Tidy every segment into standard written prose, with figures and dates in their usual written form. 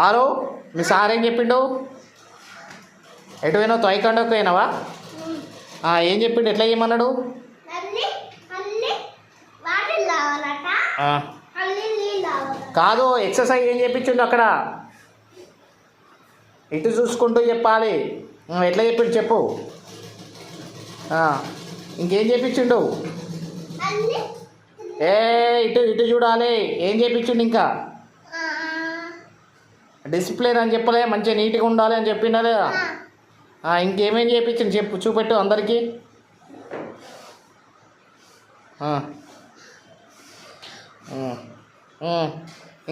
ఆరు మీ సార్ ఏం చెప్పిండు? ఎటు పోయినావు? తొయ్యకొండకు పోయినావా? ఏం చెప్పిండు? ఎట్లా చేయమన్నాడు? కాదు, ఎక్సర్సైజ్ ఏం చెప్పించిండు అక్కడ? ఇటు చూసుకుంటూ చెప్పాలి. ఎట్లా చెప్పిండు చెప్పు. ఇంకేం చెప్పించిండు? ఇటు ఇటు చూడాలి. ఏం చెప్పించిండు ఇంకా? డిసిప్లిన్ అని చెప్పలే, మంచిగా నీట్గా ఉండాలి అని చెప్పిండా లేదా? ఇంకేమేం చేయించింది చెప్పు, చూపెట్టు అందరికీ.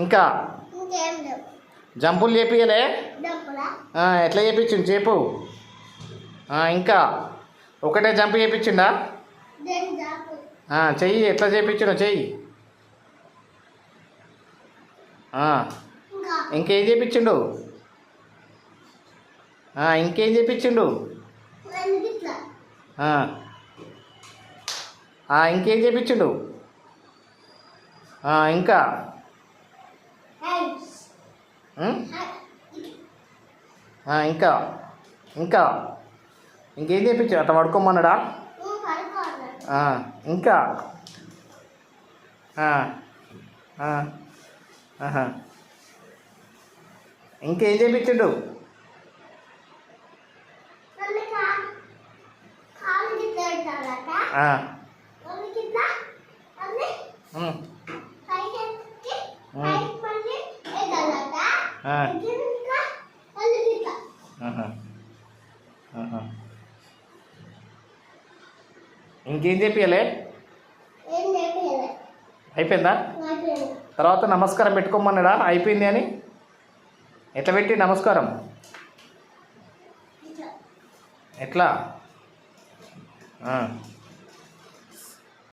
ఇంకా జంపులు చేపియలే? ఎట్లా చేయించింది చెప్పు. ఇంకా ఒకటే జంప్ చేయించిండా? చెయ్యి, ఎట్లా చేయించిండో చెయ్యి. ఇంకేం చేయించిండు? ఇంకేం చేయించిండు? ఇంకేం చేయించిండు? ఇంకా ఇంకా ఇంకా ఇంకేం చేయించు? అట్లా పడుకోమన్నాడా? ఇంకా ఇంకేం చేయించిండు? ఇంకేం చెప్పాలే? అయిపోయిందా? తర్వాత నమస్కారం పెట్టుకోమన్నాడా అయిపోయింది అని? ఎట్లా పెట్టి నమస్కారం? ఎట్లా?